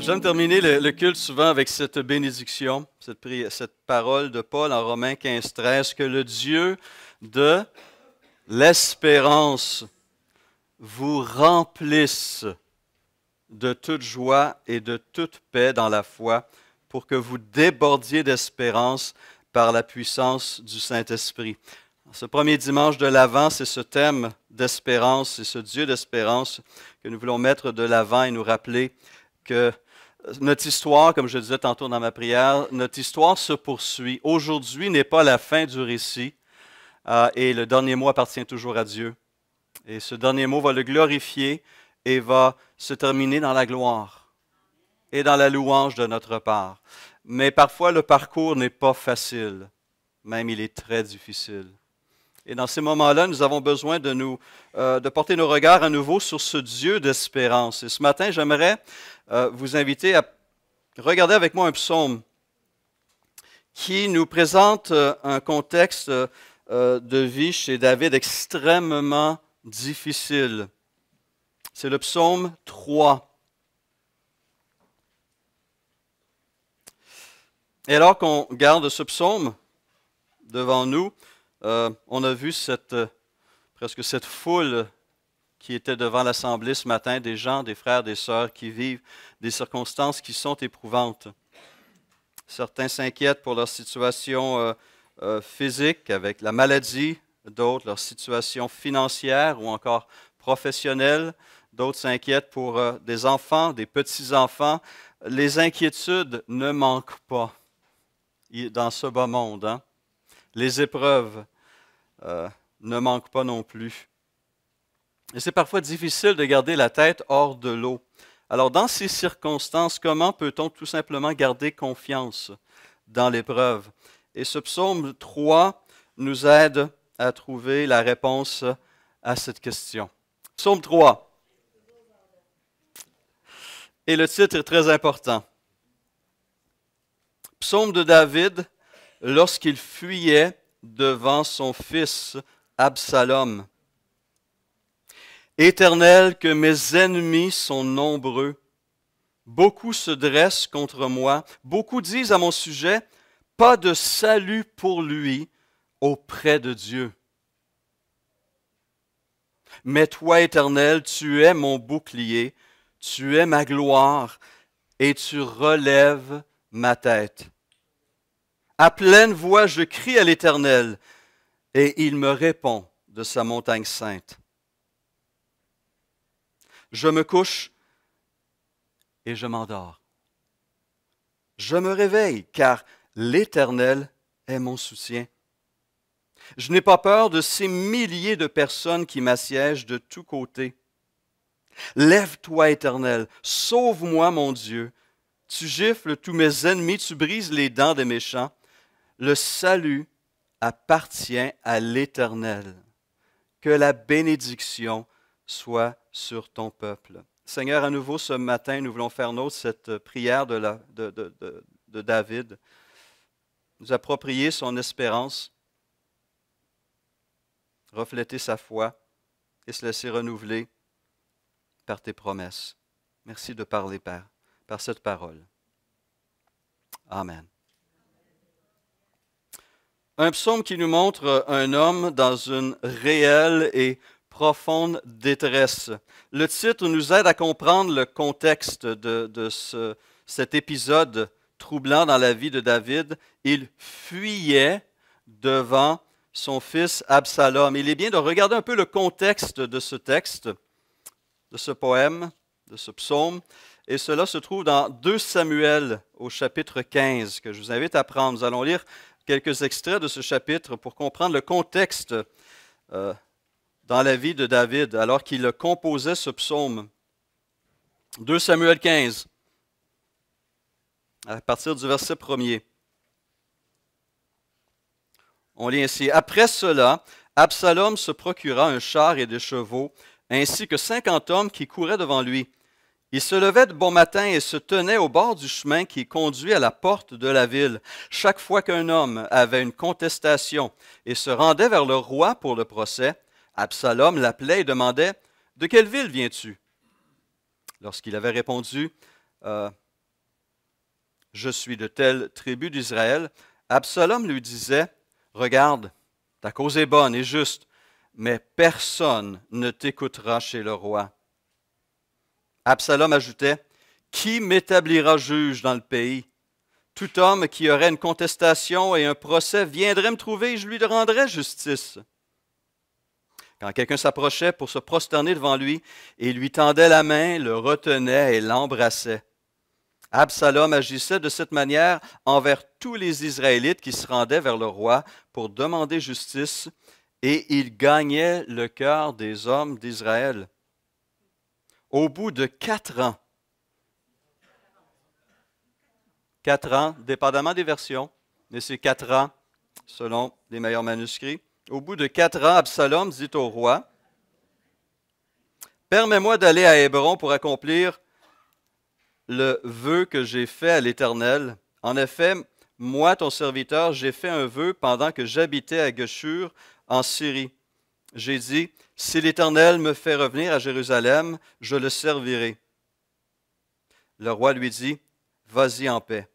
J'aime terminer le culte souvent avec cette bénédiction, cette parole de Paul en Romains 15, 13, que le Dieu de l'espérance vous remplisse de toute joie et de toute paix dans la foi, pour que vous débordiez d'espérance par la puissance du Saint-Esprit. Ce premier dimanche de l'Avent, c'est ce thème d'espérance, c'est ce Dieu d'espérance que nous voulons mettre de l'avant et nous rappeler que notre histoire, comme je disais tantôt dans ma prière, notre histoire se poursuit. Aujourd'hui n'est pas la fin du récit et le dernier mot appartient toujours à Dieu. Et ce dernier mot va le glorifier et va se terminer dans la gloire et dans la louange de notre part. Mais parfois, le parcours n'est pas facile, même il est très difficile. Et dans ces moments-là, nous avons besoin de porter nos regards à nouveau sur ce Dieu d'espérance. Et ce matin, j'aimerais vous inviter à regarder avec moi un psaume qui nous présente un contexte de vie chez David extrêmement difficile. C'est le psaume 3. Et alors qu'on garde ce psaume devant nous, on a vu presque cette foule qui était devant l'assemblée ce matin, des gens, des frères, des sœurs qui vivent des circonstances qui sont éprouvantes. Certains s'inquiètent pour leur situation physique avec la maladie, d'autres leur situation financière ou encore professionnelle, d'autres s'inquiètent pour des enfants, des petits-enfants. Les inquiétudes ne manquent pas dans ce bas monde, hein? Les épreuves ne manquent pas non plus. Et c'est parfois difficile de garder la tête hors de l'eau. Alors, dans ces circonstances, comment peut-on tout simplement garder confiance dans l'épreuve? Et ce psaume 3 nous aide à trouver la réponse à cette question. Psaume 3. Et le titre est très important. Psaume de David lorsqu'il fuyait devant son fils Absalom. Éternel, que mes ennemis sont nombreux. Beaucoup se dressent contre moi. Beaucoup disent à mon sujet, pas de salut pour lui auprès de Dieu. Mais toi, Éternel, tu es mon bouclier, tu es ma gloire et tu relèves ma tête. À pleine voix, je crie à l'Éternel et il me répond de sa montagne sainte. Je me couche et je m'endors. Je me réveille car l'Éternel est mon soutien. Je n'ai pas peur de ces milliers de personnes qui m'assiègent de tous côtés. Lève-toi, Éternel, sauve-moi, mon Dieu. Tu gifles tous mes ennemis, tu brises les dents des méchants. Le salut appartient à l'Éternel. Que la bénédiction soit sur ton peuple. Seigneur, à nouveau ce matin, nous voulons faire nôtre cette prière de David, nous approprier son espérance, refléter sa foi et se laisser renouveler par tes promesses. Merci de parler, Père, par cette parole. Amen. Un psaume qui nous montre un homme dans une réelle et profonde détresse. Le titre nous aide à comprendre le contexte de cet épisode troublant dans la vie de David. Il fuyait devant son fils Absalom. Il est bien de regarder un peu le contexte de ce texte, de ce poème, de ce psaume. Et cela se trouve dans 2 Samuel au chapitre 15, que je vous invite à prendre. Nous allons lire quelques extraits de ce chapitre pour comprendre le contexte dans la vie de David, alors qu'il composait ce psaume. 2 Samuel 15, à partir du verset 1er. On lit ainsi. Après cela, Absalom se procura un char et des chevaux, ainsi que 50 hommes qui couraient devant lui. Il se levait de bon matin et se tenait au bord du chemin qui conduit à la porte de la ville. Chaque fois qu'un homme avait une contestation et se rendait vers le roi pour le procès, Absalom l'appelait et demandait « De quelle ville viens-tu » Lorsqu'il avait répondu je suis de telle tribu d'Israël. Absalom lui disait, regarde, ta cause est bonne et juste, mais personne ne t'écoutera chez le roi. Absalom ajoutait, qui m'établira juge dans le pays? Tout homme qui aurait une contestation et un procès viendrait me trouver et je lui rendrais justice. Quand quelqu'un s'approchait pour se prosterner devant lui et lui tendait la main, le retenait et l'embrassait. Absalom agissait de cette manière envers tous les Israélites qui se rendaient vers le roi pour demander justice, et il gagnait le cœur des hommes d'Israël. Au bout de 4 ans, dépendamment des versions, mais c'est 4 ans selon les meilleurs manuscrits, au bout de 4 ans, Absalom dit au roi, « Permets-moi d'aller à Hébron pour accomplir le vœu que j'ai fait à l'Éternel. En effet, moi, ton serviteur, j'ai fait un vœu pendant que j'habitais à Geshur, en Syrie. J'ai dit, si l'Éternel me fait revenir à Jérusalem, je le servirai. » Le roi lui dit, « Vas-y en paix. »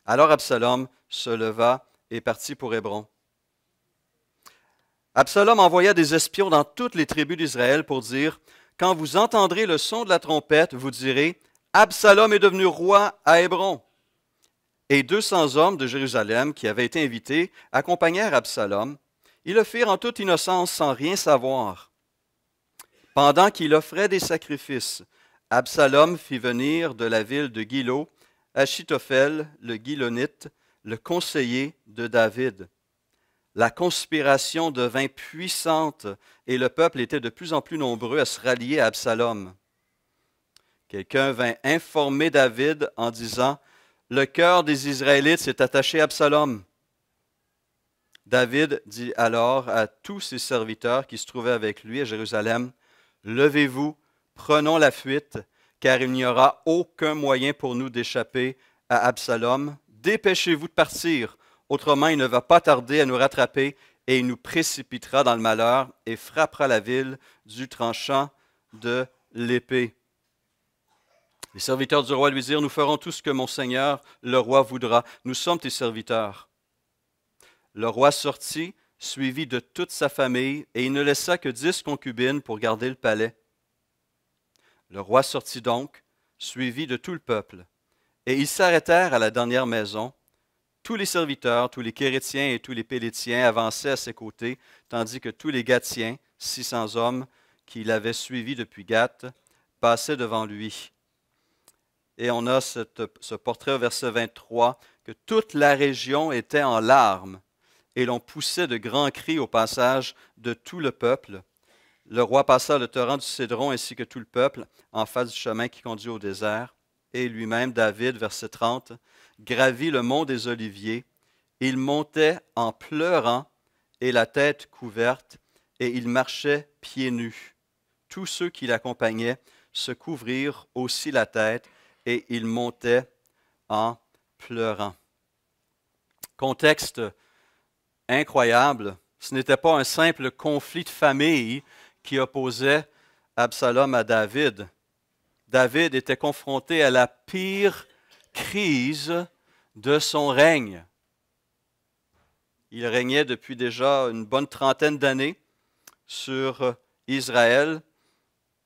Alors Absalom se leva et partit pour Hébron. Absalom envoya des espions dans toutes les tribus d'Israël pour dire, « Quand vous entendrez le son de la trompette, vous direz, Absalom est devenu roi à Hébron. » Et 200 hommes de Jérusalem qui avaient été invités accompagnèrent Absalom. Ils le firent en toute innocence sans rien savoir. Pendant qu'il offrait des sacrifices, Absalom fit venir de la ville de Gilo Achitophel, le Gilonite, le conseiller de David. La conspiration devint puissante et le peuple était de plus en plus nombreux à se rallier à Absalom. Quelqu'un vint informer David en disant, « Le cœur des Israélites s'est attaché à Absalom. » David dit alors à tous ses serviteurs qui se trouvaient avec lui à Jérusalem, « Levez-vous, prenons la fuite, car il n'y aura aucun moyen pour nous d'échapper à Absalom. Dépêchez-vous de partir, autrement il ne va pas tarder à nous rattraper et il nous précipitera dans le malheur et frappera la ville du tranchant de l'épée. » Les serviteurs du roi lui dirent, « Nous ferons tout ce que mon seigneur, le roi, voudra. Nous sommes tes serviteurs. » Le roi sortit, suivi de toute sa famille, et il ne laissa que 10 concubines pour garder le palais. Le roi sortit donc, suivi de tout le peuple, et ils s'arrêtèrent à la dernière maison. Tous les serviteurs, tous les Kérétiens et tous les Pélétiens avançaient à ses côtés, tandis que tous les Gatiens, 600 hommes qui l'avaient suivi depuis Gath, passaient devant lui. Et on a ce portrait au verset 23, que toute la région était en larmes, et l'on poussait de grands cris au passage de tout le peuple. Le roi passa le torrent du Cédron ainsi que tout le peuple en face du chemin qui conduit au désert. Et lui-même, David, verset 30, gravit le mont des Oliviers. Il montait en pleurant et la tête couverte, et il marchait pieds nus. Tous ceux qui l'accompagnaient se couvrirent aussi la tête, et il montait en pleurant. Contexte incroyable, ce n'était pas un simple conflit de famille qui opposait Absalom à David. David était confronté à la pire crise de son règne. Il régnait depuis déjà une bonne trentaine d'années sur Israël,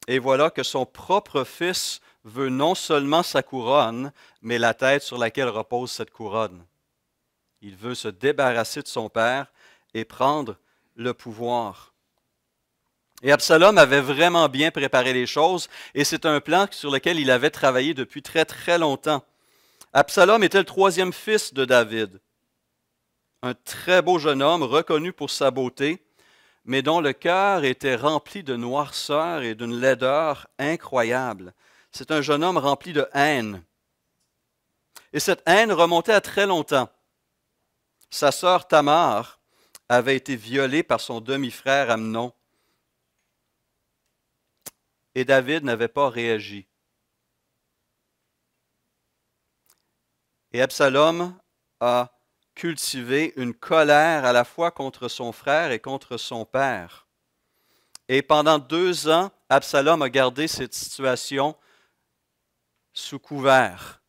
et voilà que son propre fils veut non seulement sa couronne, mais la tête sur laquelle repose cette couronne. Il veut se débarrasser de son père et prendre le pouvoir. Et Absalom avait vraiment bien préparé les choses, et c'est un plan sur lequel il avait travaillé depuis très très longtemps. Absalom était le 3e fils de David, un très beau jeune homme reconnu pour sa beauté, mais dont le cœur était rempli de noirceur et d'une laideur incroyable. C'est un jeune homme rempli de haine. Et cette haine remontait à très longtemps. Sa sœur Tamar avait été violée par son demi-frère Amnon. Et David n'avait pas réagi. Et Absalom a cultivé une colère à la fois contre son frère et contre son père. Et pendant 2 ans, Absalom a gardé cette situation sous couvert.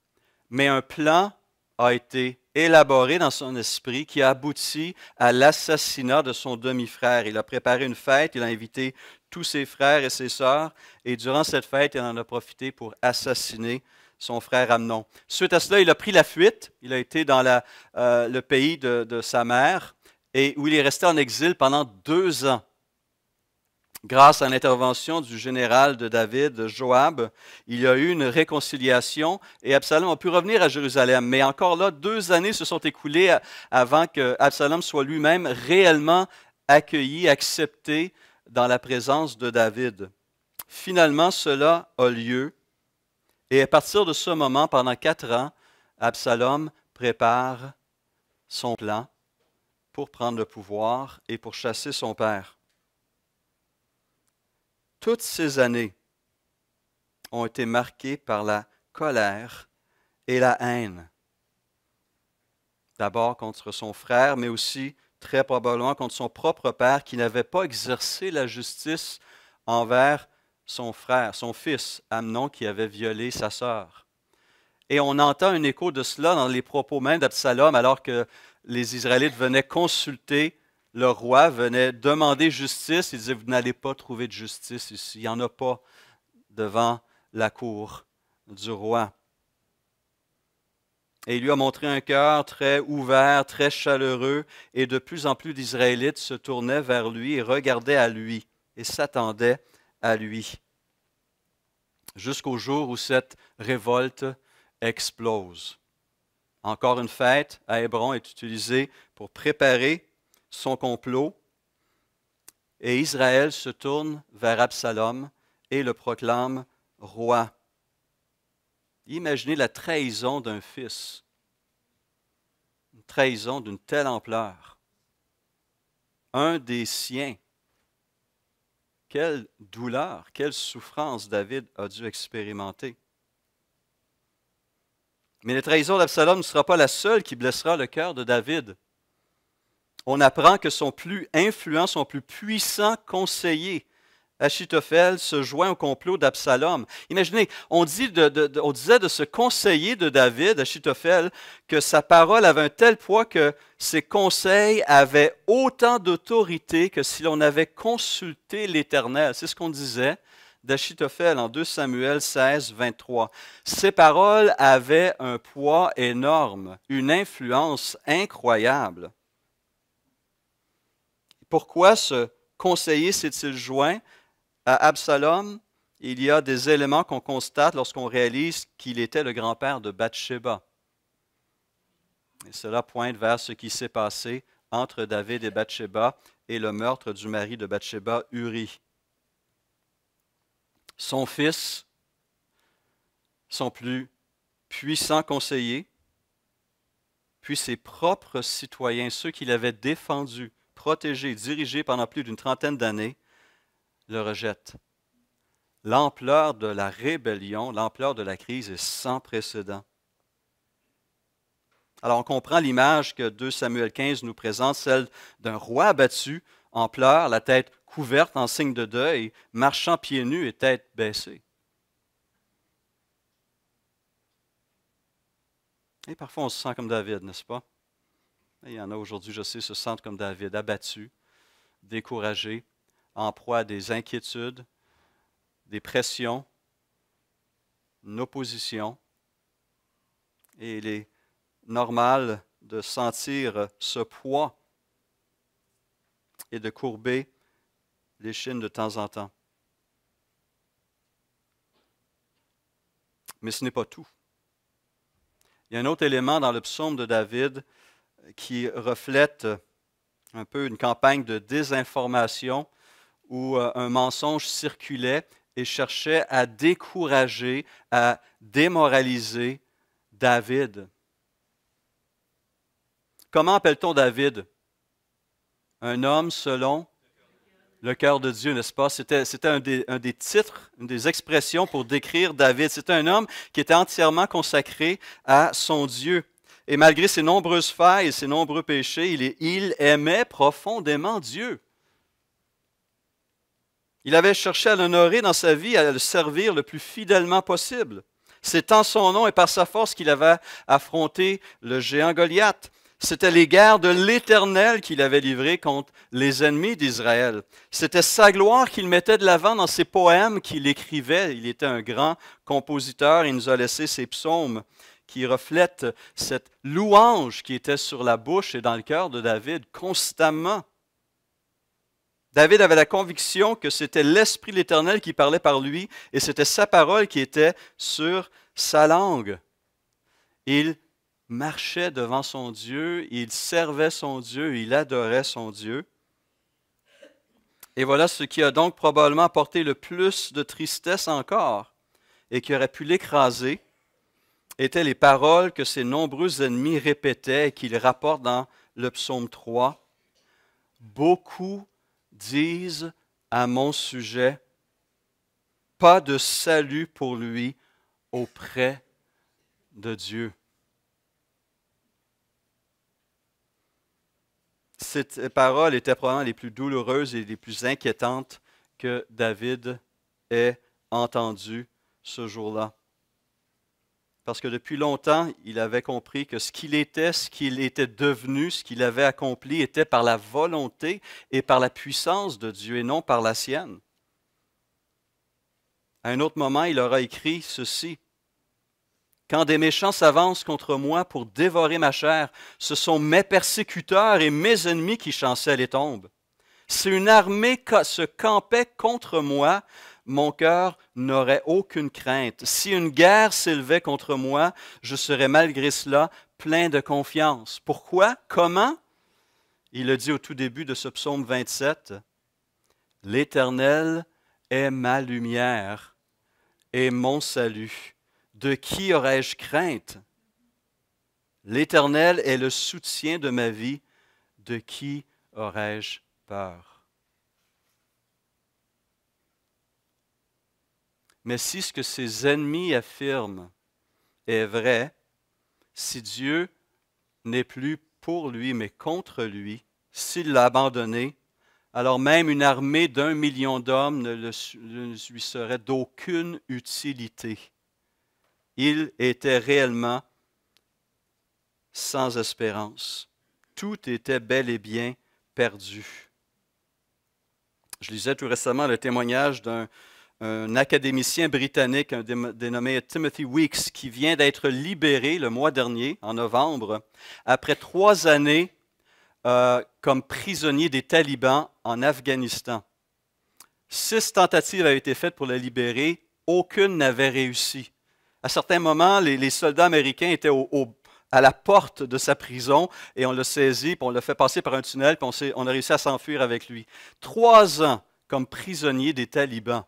Mais un plan a été élaboré dans son esprit qui a abouti à l'assassinat de son demi-frère. Il a préparé une fête, il a invité tous ses frères et ses sœurs, et durant cette fête, il en a profité pour assassiner son frère Amnon. Suite à cela, il a pris la fuite, il a été dans le pays de sa mère, et où il est resté en exil pendant 2 ans. Grâce à l'intervention du général de David, Joab, il y a eu une réconciliation et Absalom a pu revenir à Jérusalem. Mais encore là, 2 années se sont écoulées avant que Absalom soit lui-même réellement accueilli, accepté dans la présence de David. Finalement, cela a lieu et à partir de ce moment, pendant 4 ans, Absalom prépare son plan pour prendre le pouvoir et pour chasser son père. Toutes ces années ont été marquées par la colère et la haine. D'abord contre son frère, mais aussi très probablement contre son propre père qui n'avait pas exercé la justice envers son frère, son fils, Amnon, qui avait violé sa sœur. Et on entend un écho de cela dans les propos même d'Absalom alors que les Israélites venaient consulter le roi, venait demander justice. Il disait, vous n'allez pas trouver de justice ici. Il n'y en a pas devant la cour du roi. Et il lui a montré un cœur très ouvert, très chaleureux, et de plus en plus d'Israélites se tournaient vers lui et regardaient à lui et s'attendaient à lui. Jusqu'au jour où cette révolte explose. Encore une fête à Hébron est utilisée pour préparer son complot, et Israël se tourne vers Absalom et le proclame roi. Imaginez la trahison d'un fils, une trahison d'une telle ampleur. Un des siens. Quelle douleur, quelle souffrance David a dû expérimenter. Mais la trahison d'Absalom ne sera pas la seule qui blessera le cœur de David. On apprend que son plus influent, son plus puissant conseiller, Achitophel, se joint au complot d'Absalom. Imaginez, on disait de ce conseiller de David, Achitophel, que sa parole avait un tel poids que ses conseils avaient autant d'autorité que si l'on avait consulté l'Éternel. C'est ce qu'on disait d'Achitophel en 2 Samuel 16, 23. Ses paroles avaient un poids énorme, une influence incroyable. Pourquoi ce conseiller s'est-il joint à Absalom? Il y a des éléments qu'on constate lorsqu'on réalise qu'il était le grand-père de Bathsheba. Et cela pointe vers ce qui s'est passé entre David et Bathsheba et le meurtre du mari de Bathsheba, Uri. Son fils, son plus puissant conseiller, puis ses propres citoyens, ceux qu'il avait défendus, protégé, dirigé pendant plus d'une trentaine d'années, le rejette. L'ampleur de la rébellion, l'ampleur de la crise est sans précédent. Alors on comprend l'image que 2 Samuel 15 nous présente, celle d'un roi abattu en pleurs, la tête couverte en signe de deuil, marchant pieds nus et tête baissée. Et parfois on se sent comme David, n'est-ce pas? Il y en a aujourd'hui, je sais, se sentent comme David, abattus, découragés, en proie à des inquiétudes, des pressions, une opposition. Et il est normal de sentir ce poids et de courber l'échine de temps en temps. Mais ce n'est pas tout. Il y a un autre élément dans le psaume de David qui reflète un peu une campagne de désinformation où un mensonge circulait et cherchait à décourager, à démoraliser David. Comment appelle-t-on David? Un homme selon le cœur de Dieu, n'est-ce pas? C'était un des titres, une des expressions pour décrire David. C'était un homme qui était entièrement consacré à son Dieu. Et malgré ses nombreuses failles et ses nombreux péchés, il aimait profondément Dieu. Il avait cherché à l'honorer dans sa vie, à le servir le plus fidèlement possible. C'est en son nom et par sa force qu'il avait affronté le géant Goliath. C'était les guerres de l'Éternel qu'il avait livrées contre les ennemis d'Israël. C'était sa gloire qu'il mettait de l'avant dans ses poèmes qu'il écrivait. Il était un grand compositeur. Il nous a laissé ses psaumes qui reflètent cette louange qui était sur la bouche et dans le cœur de David constamment. David avait la conviction que c'était l'Esprit de l'Éternel qui parlait par lui et c'était sa parole qui était sur sa langue. Il marchait devant son Dieu, il servait son Dieu, il adorait son Dieu. Et voilà ce qui a donc probablement apporté le plus de tristesse encore et qui aurait pu l'écraser, étaient les paroles que ses nombreux ennemis répétaient et qu'il rapporte dans le psaume 3. Beaucoup disent à mon sujet, pas de salut pour lui auprès de Dieu. Ces paroles étaient probablement les plus douloureuses et les plus inquiétantes que David ait entendues ce jour-là. Parce que depuis longtemps, il avait compris que ce qu'il était devenu, ce qu'il avait accompli était par la volonté et par la puissance de Dieu et non par la sienne. À un autre moment, il aura écrit ceci. Quand des méchants s'avancent contre moi pour dévorer ma chair, ce sont mes persécuteurs et mes ennemis qui chancellent et tombent. Si une armée se campait contre moi, mon cœur n'aurait aucune crainte. Si une guerre s'élevait contre moi, je serais malgré cela plein de confiance. Pourquoi? Comment? Il le dit au tout début de ce psaume 27. L'Éternel est ma lumière et mon salut. De qui aurais-je crainte? L'Éternel est le soutien de ma vie. De qui aurais-je peur? Mais si ce que ses ennemis affirment est vrai, si Dieu n'est plus pour lui mais contre lui, s'il l'a abandonné, alors même une armée d'1 million d'hommes ne lui serait d'aucune utilité. Il était réellement sans espérance. Tout était bel et bien perdu. Je lisais tout récemment le témoignage d'un académicien britannique, un dénommé Timothy Weeks, qui vient d'être libéré le mois dernier, en novembre, après 3 années comme prisonnier des talibans en Afghanistan. 6 tentatives avaient été faites pour le libérer, aucune n'avait réussi. À certains moments, les soldats américains étaient à la porte de sa prison et on l'a saisi, puis on l'a fait passer par un tunnel, puis on a réussi à s'enfuir avec lui. 3 ans comme prisonnier des talibans.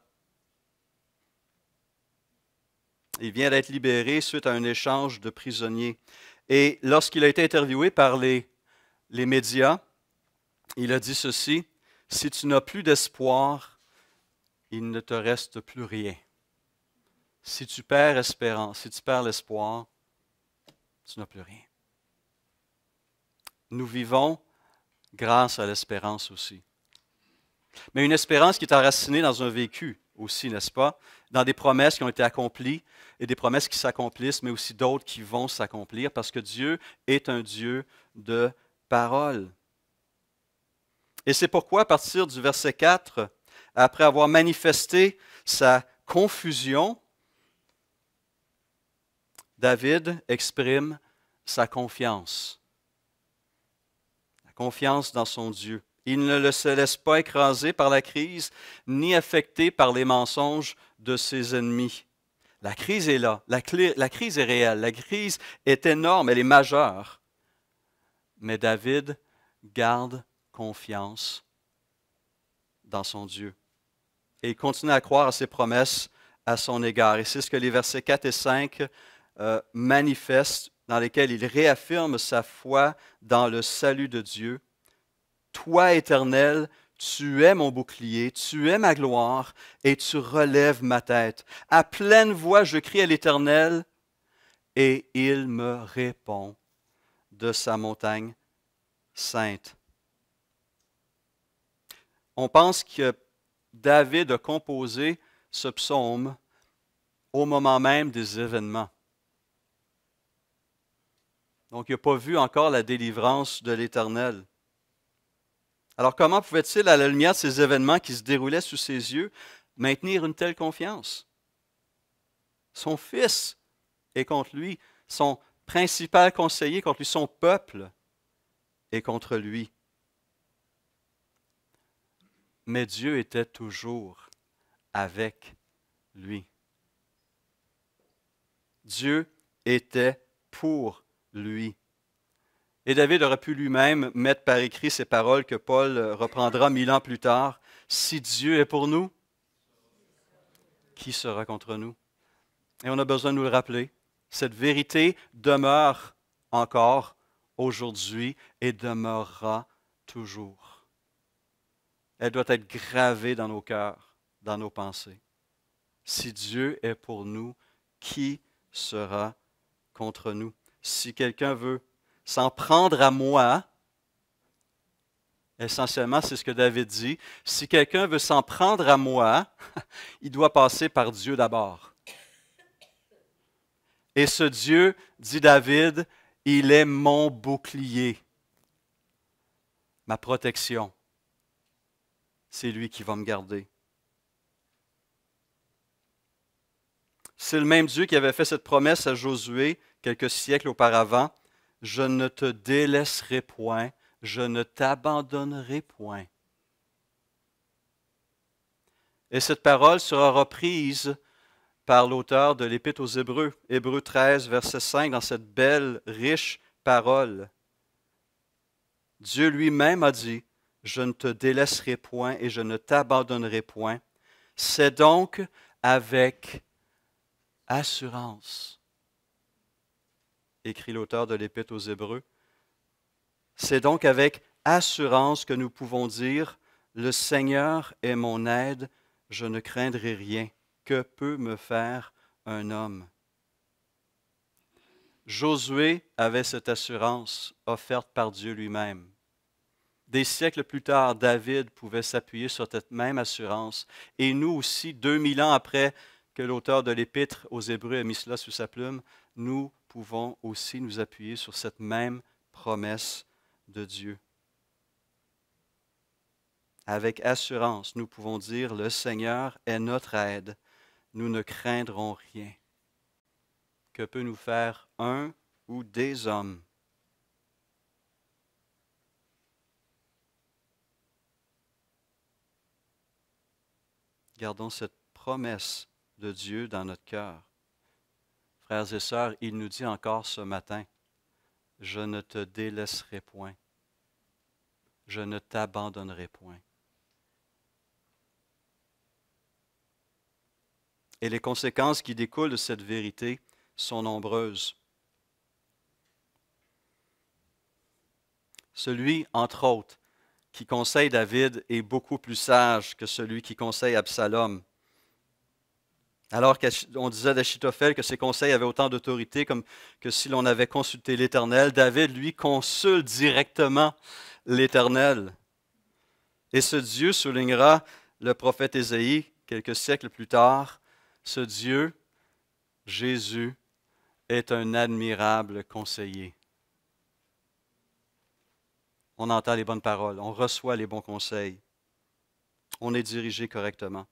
Il vient d'être libéré suite à un échange de prisonniers. Et lorsqu'il a été interviewé par les médias, il a dit ceci, « Si tu n'as plus d'espoir, il ne te reste plus rien. Si tu perds espérance, si tu perds l'espoir, tu n'as plus rien. » Nous vivons grâce à l'espérance aussi. Mais une espérance qui est enracinée dans un vécu aussi, n'est-ce pas? Dans des promesses qui ont été accomplies et des promesses qui s'accomplissent, mais aussi d'autres qui vont s'accomplir parce que Dieu est un Dieu de parole. Et c'est pourquoi, à partir du verset 4, après avoir manifesté sa confusion, David exprime sa confiance. La confiance dans son Dieu. Il ne se laisse pas écraser par la crise, ni affecté par les mensonges de ses ennemis. La crise est là, la crise est réelle, la crise est énorme, elle est majeure. Mais David garde confiance dans son Dieu. Et il continue à croire à ses promesses à son égard. Et c'est ce que les versets 4 et 5 manifestent, dans lesquels il réaffirme sa foi dans le salut de Dieu. Toi, Éternel, tu es mon bouclier, tu es ma gloire, et tu relèves ma tête. À pleine voix, je crie à l'Éternel, et il me répond de sa montagne sainte. On pense que David a composé ce psaume au moment même des événements. Donc, il n'a pas vu encore la délivrance de l'Éternel. Alors, comment pouvait-il, à la lumière de ces événements qui se déroulaient sous ses yeux, maintenir une telle confiance? Son fils est contre lui, son principal conseiller contre lui, son peuple est contre lui. Mais Dieu était toujours avec lui. Dieu était pour lui. Et David aurait pu lui-même mettre par écrit ces paroles que Paul reprendra 1000 ans plus tard. Si Dieu est pour nous, qui sera contre nous? Et on a besoin de nous le rappeler. Cette vérité demeure encore aujourd'hui et demeurera toujours. Elle doit être gravée dans nos cœurs, dans nos pensées. Si Dieu est pour nous, qui sera contre nous? Si quelqu'un veut s'en prendre à moi, essentiellement, c'est ce que David dit, si quelqu'un veut s'en prendre à moi, il doit passer par Dieu d'abord. Et ce Dieu, dit David, il est mon bouclier, ma protection. C'est lui qui va me garder. C'est le même Dieu qui avait fait cette promesse à Josué quelques siècles auparavant. Je ne te délaisserai point, je ne t'abandonnerai point. Et cette parole sera reprise par l'auteur de l'Épître aux Hébreux, Hébreux 13, verset 5, dans cette belle, riche parole. Dieu lui-même a dit, « Je ne te délaisserai point et je ne t'abandonnerai point. » C'est donc avec assurance, écrit l'auteur de l'Épître aux Hébreux, c'est donc avec assurance que nous pouvons dire, « Le Seigneur est mon aide, je ne craindrai rien. Que peut me faire un homme? » Josué avait cette assurance offerte par Dieu lui-même. Des siècles plus tard, David pouvait s'appuyer sur cette même assurance. Et nous aussi, 2000 ans après que l'auteur de l'Épître aux Hébreux a mis cela sous sa plume, nous pouvons aussi nous appuyer sur cette même promesse de Dieu. Avec assurance, nous pouvons dire, « Le Seigneur est notre aide, nous ne craindrons rien. » Que peut nous faire un ou des hommes? Gardons cette promesse de Dieu dans notre cœur. Frères et sœurs, il nous dit encore ce matin, « Je ne te délaisserai point, je ne t'abandonnerai point. » Et les conséquences qui découlent de cette vérité sont nombreuses. Celui, entre autres, qui conseille David est beaucoup plus sage que celui qui conseille Absalom. Alors qu'on disait d'Achitophel que ses conseils avaient autant d'autorité comme que si l'on avait consulté l'Éternel, David, lui, consulte directement l'Éternel. Et ce Dieu, soulignera le prophète Ésaïe quelques siècles plus tard, ce Dieu, Jésus, est un admirable conseiller. On entend les bonnes paroles, on reçoit les bons conseils, on est dirigé correctement.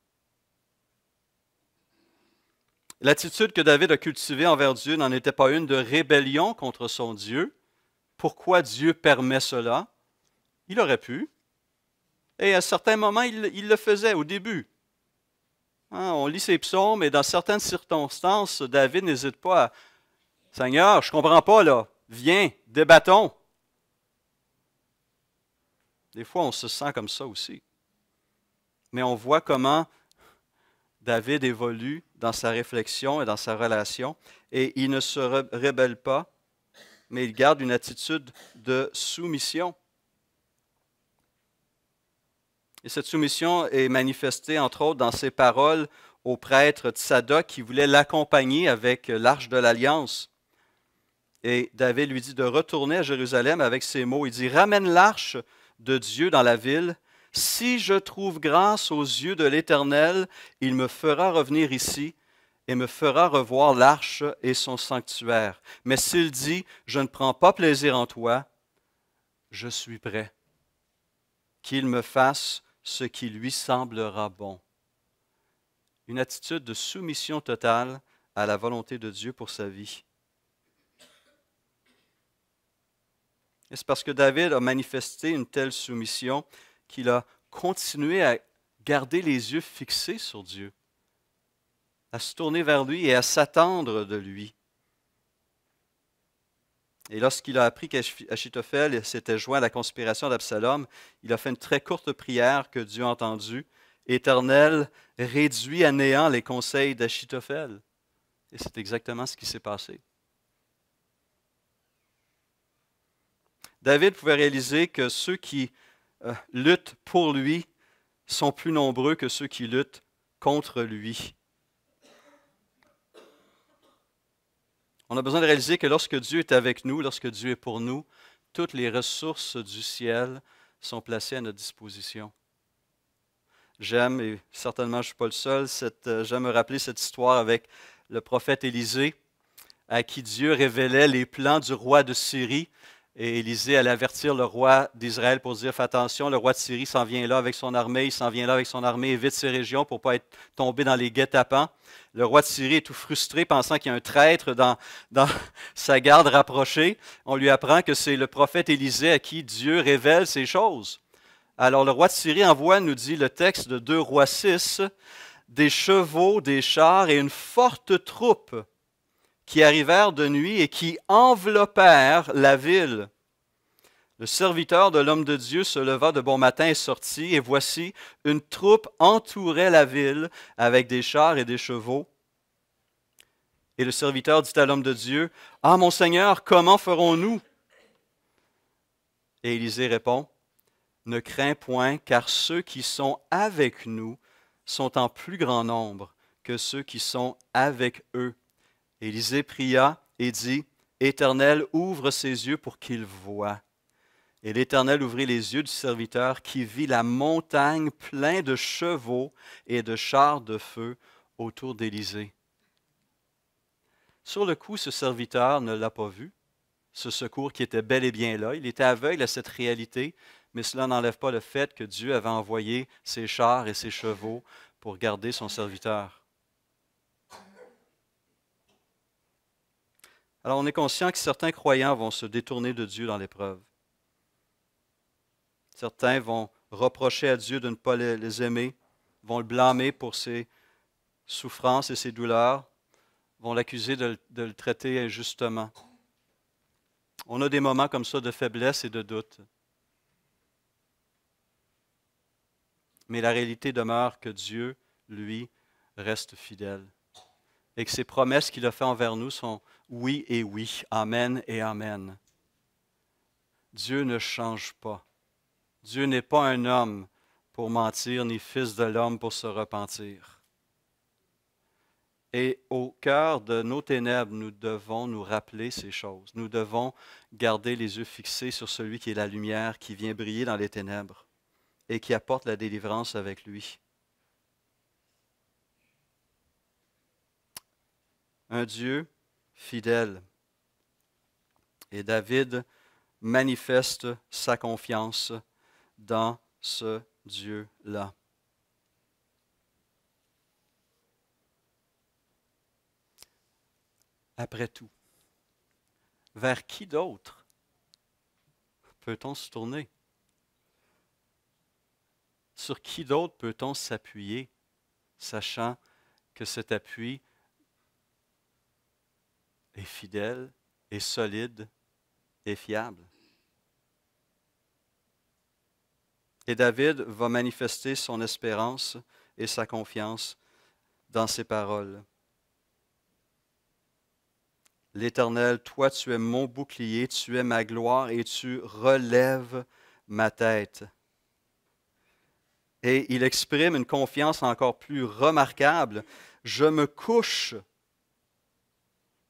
L'attitude que David a cultivée envers Dieu n'en était pas une de rébellion contre son Dieu. Pourquoi Dieu permet cela? Il aurait pu. Et à certains moments, il le faisait au début. On lit ses psaumes et dans certaines circonstances, David n'hésite pas à « Seigneur, je ne comprends pas là, viens, débattons. » Des fois, on se sent comme ça aussi. Mais on voit comment David évolue dans sa réflexion et dans sa relation, et il ne se rébelle pas, mais il garde une attitude de soumission. Et cette soumission est manifestée, entre autres, dans ses paroles au prêtre Tsadok qui voulait l'accompagner avec l'arche de l'Alliance. Et David lui dit de retourner à Jérusalem avec ces mots. Il dit « Ramène l'arche de Dieu dans la ville. Si je trouve grâce aux yeux de l'Éternel, il me fera revenir ici, et me fera revoir l'arche et son sanctuaire. Mais s'il dit, je ne prends pas plaisir en toi, je suis prêt, qu'il me fasse ce qui lui semblera bon. Une attitude de soumission totale à la volonté de Dieu pour sa vie. Et c'est parce que David a manifesté une telle soumission qu'il a continué à garder les yeux fixés sur Dieu, à se tourner vers lui et à s'attendre de lui. Et lorsqu'il a appris qu'Achitophel s'était joint à la conspiration d'Absalom, il a fait une très courte prière que Dieu a entendue. Éternel, réduis à néant les conseils d'Achitophel. Et c'est exactement ce qui s'est passé. David pouvait réaliser que ceux qui luttent pour lui sont plus nombreux que ceux qui luttent contre lui. On a besoin de réaliser que lorsque Dieu est avec nous, lorsque Dieu est pour nous, toutes les ressources du ciel sont placées à notre disposition. J'aime, et certainement je ne suis pas le seul, j'aime me rappeler cette histoire avec le prophète Élisée, à qui Dieu révélait les plans du roi de Syrie. Et Élisée allait avertir le roi d'Israël pour dire, fais attention, le roi de Syrie s'en vient là avec son armée, il s'en vient là avec son armée, évite ces régions pour ne pas être tombé dans les guet-apens. Le roi de Syrie est tout frustré, pensant qu'il y a un traître dans sa garde rapprochée. On lui apprend que c'est le prophète Élisée à qui Dieu révèle ces choses. Alors le roi de Syrie envoie, nous dit le texte de 2 Rois 6, des chevaux, des chars et une forte troupe qui arrivèrent de nuit et qui enveloppèrent la ville. Le serviteur de l'homme de Dieu se leva de bon matin et sortit, et voici, une troupe entourait la ville avec des chars et des chevaux. Et le serviteur dit à l'homme de Dieu, « Ah, mon Seigneur, comment ferons-nous? » Et Élisée répond, « Ne crains point, car ceux qui sont avec nous sont en plus grand nombre que ceux qui sont avec eux. » Élisée pria et dit, « Éternel, ouvre ses yeux pour qu'il voie. » Et l'Éternel ouvrit les yeux du serviteur qui vit la montagne pleine de chevaux et de chars de feu autour d'Élisée. Sur le coup, ce serviteur ne l'a pas vu, ce secours qui était bel et bien là. Il était aveugle à cette réalité, mais cela n'enlève pas le fait que Dieu avait envoyé ses chars et ses chevaux pour garder son serviteur. Alors, on est conscient que certains croyants vont se détourner de Dieu dans l'épreuve. Certains vont reprocher à Dieu de ne pas les aimer, vont le blâmer pour ses souffrances et ses douleurs, vont l'accuser de le traiter injustement. On a des moments comme ça de faiblesse et de doute. Mais la réalité demeure que Dieu, lui, reste fidèle. Et que ses promesses qu'il a faites envers nous sont oui et oui, amen et amen. Dieu ne change pas. Dieu n'est pas un homme pour mentir, ni fils de l'homme pour se repentir. Et au cœur de nos ténèbres, nous devons nous rappeler ces choses. Nous devons garder les yeux fixés sur celui qui est la lumière, qui vient briller dans les ténèbres et qui apporte la délivrance avec lui. Un Dieu fidèle. Et David manifeste sa confiance dans ce Dieu-là. Après tout, vers qui d'autre peut-on se tourner? Sur qui d'autre peut-on s'appuyer, sachant que cet appui est fidèle, est solide, est fiable? Et David va manifester son espérance et sa confiance dans ces paroles. L'Éternel, toi tu es mon bouclier, tu es ma gloire et tu relèves ma tête. Et il exprime une confiance encore plus remarquable. Je me couche,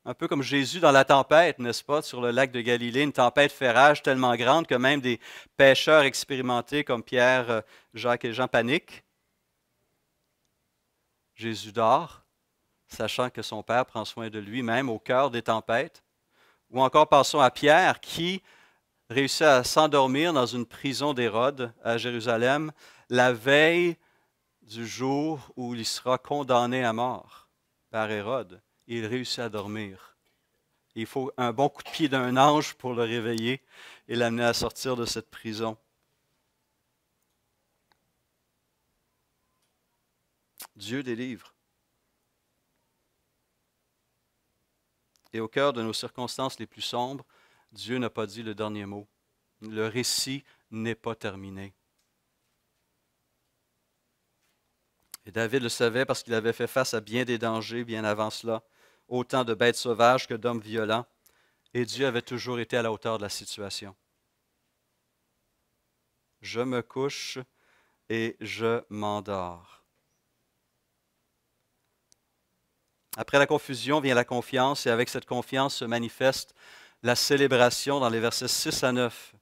un peu comme Jésus dans la tempête, n'est-ce pas, sur le lac de Galilée, une tempête fait rage tellement grande que même des pêcheurs expérimentés comme Pierre, Jacques et Jean paniquent. Jésus dort, sachant que son Père prend soin de lui, même au cœur des tempêtes. Ou encore passons à Pierre qui réussit à s'endormir dans une prison d'Hérode à Jérusalem la veille du jour où il sera condamné à mort par Hérode. Il réussit à dormir. Il faut un bon coup de pied d'un ange pour le réveiller et l'amener à sortir de cette prison. Dieu délivre. Et au cœur de nos circonstances les plus sombres, Dieu n'a pas dit le dernier mot. Le récit n'est pas terminé. Et David le savait parce qu'il avait fait face à bien des dangers bien avant cela, autant de bêtes sauvages que d'hommes violents, et Dieu avait toujours été à la hauteur de la situation. Je me couche et je m'endors. Après la confusion vient la confiance, et avec cette confiance se manifeste la célébration dans les versets 6 à 9.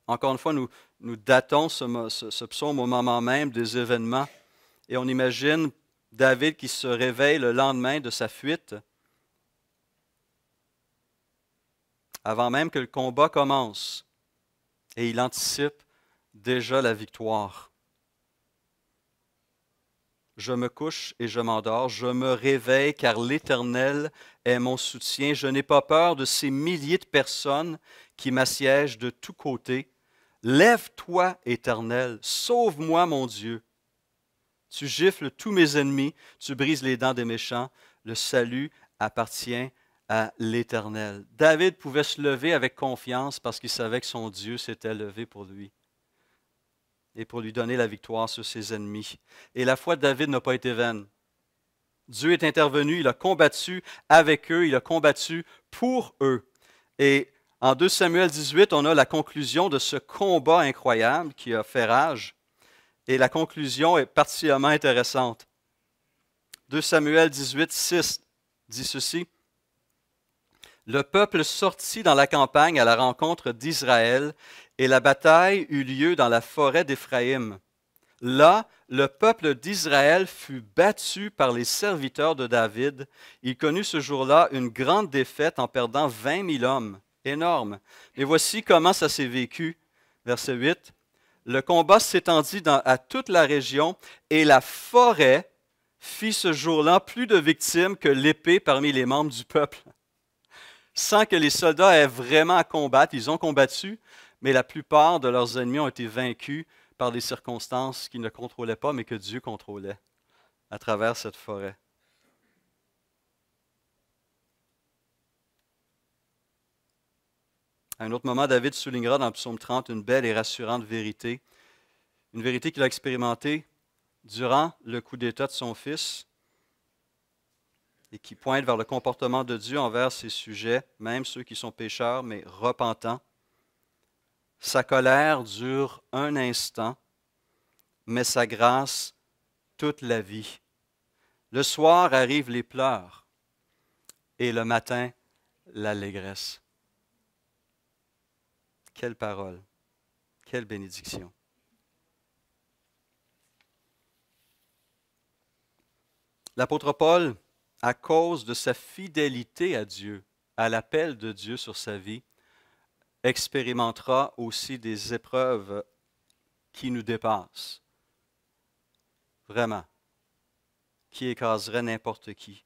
Encore une fois, nous datons ce psaume au moment même des événements, et on imagine David qui se réveille le lendemain de sa fuite, avant même que le combat commence, et il anticipe déjà la victoire. Je me couche et je m'endors, je me réveille car l'Éternel est mon soutien. Je n'ai pas peur de ces milliers de personnes qui m'assiègent de tous côtés. Lève-toi, Éternel, sauve-moi, mon Dieu. Tu gifles tous mes ennemis, tu brises les dents des méchants. Le salut appartient à l'Éternel. David pouvait se lever avec confiance parce qu'il savait que son Dieu s'était levé pour lui et pour lui donner la victoire sur ses ennemis. Et la foi de David n'a pas été vaine. Dieu est intervenu, il a combattu avec eux, il a combattu pour eux. Et en 2 Samuel 18, on a la conclusion de ce combat incroyable qui a fait rage. Et la conclusion est particulièrement intéressante. 2 Samuel 18, 6 dit ceci. Le peuple sortit dans la campagne à la rencontre d'Israël, et la bataille eut lieu dans la forêt d'Éphraïm. Là, le peuple d'Israël fut battu par les serviteurs de David. Il connut ce jour-là une grande défaite en perdant 20 000 hommes. Énorme. Et voici comment ça s'est vécu. Verset 8. Le combat s'étendit à toute la région, et la forêt fit ce jour-là plus de victimes que l'épée parmi les membres du peuple. Sans que les soldats aient vraiment à combattre, ils ont combattu, mais la plupart de leurs ennemis ont été vaincus par des circonstances qu'ils ne contrôlaient pas, mais que Dieu contrôlait à travers cette forêt. À un autre moment, David soulignera dans le psaume 30 une belle et rassurante vérité, une vérité qu'il a expérimentée durant le coup d'État de son fils et qui pointe vers le comportement de Dieu envers ses sujets, même ceux qui sont pécheurs, mais repentants. Sa colère dure un instant, mais sa grâce toute la vie. Le soir arrivent les pleurs et le matin, l'allégresse. Quelle parole, quelle bénédiction. L'apôtre Paul, à cause de sa fidélité à Dieu, à l'appel de Dieu sur sa vie, expérimentera aussi des épreuves qui nous dépassent. Vraiment. Qui écraserait n'importe qui.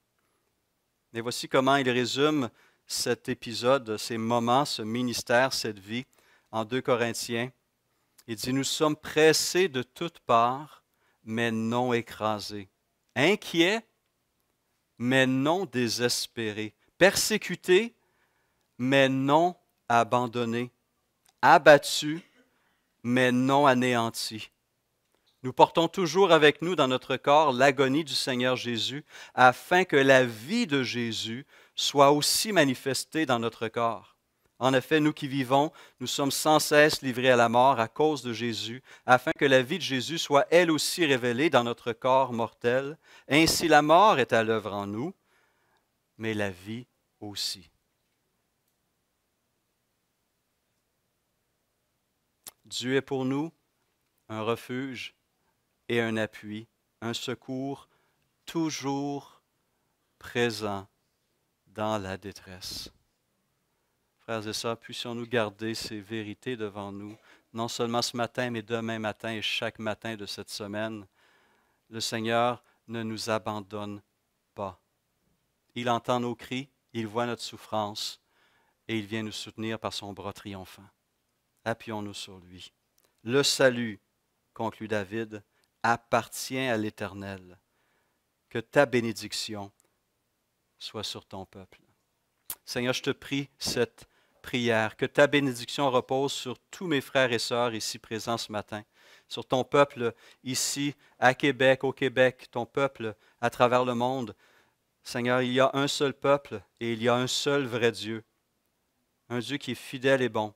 Mais voici comment il résume cet épisode, ces moments, ce ministère, cette vie, en 2 Corinthiens. Il dit, nous sommes pressés de toutes parts, mais non écrasés. Inquiets, mais non désespérés. Persécutés, mais non abandonnés. Abattus, mais non anéantis. Nous portons toujours avec nous dans notre corps l'agonie du Seigneur Jésus, afin que la vie de Jésus soit aussi manifestée dans notre corps. En effet, nous qui vivons, nous sommes sans cesse livrés à la mort à cause de Jésus, afin que la vie de Jésus soit elle aussi révélée dans notre corps mortel. Ainsi la mort est à l'œuvre en nous, mais la vie aussi. Dieu est pour nous un refuge et un appui, un secours toujours présent dans la détresse. Frères et sœurs, puissions-nous garder ces vérités devant nous, non seulement ce matin, mais demain matin et chaque matin de cette semaine. Le Seigneur ne nous abandonne pas. Il entend nos cris, il voit notre souffrance et il vient nous soutenir par son bras triomphant. Appuyons-nous sur lui. Le salut, conclut David, appartient à l'Éternel. Que ta bénédiction soit sur ton peuple. Seigneur, je te prie cette prière, que ta bénédiction repose sur tous mes frères et sœurs ici présents ce matin, sur ton peuple ici à Québec, au Québec, ton peuple à travers le monde. Seigneur, il y a un seul peuple et il y a un seul vrai Dieu, un Dieu qui est fidèle et bon.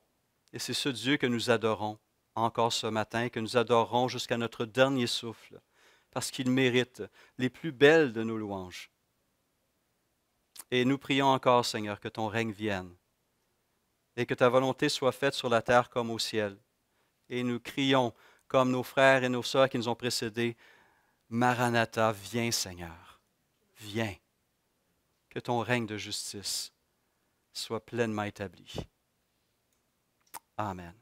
Et c'est ce Dieu que nous adorons encore ce matin, que nous adorons jusqu'à notre dernier souffle, parce qu'il mérite les plus belles de nos louanges. Et nous prions encore, Seigneur, que ton règne vienne et que ta volonté soit faite sur la terre comme au ciel. Et nous crions, comme nos frères et nos sœurs qui nous ont précédés, Maranatha, viens, Seigneur, viens. Que ton règne de justice soit pleinement établi. Amen.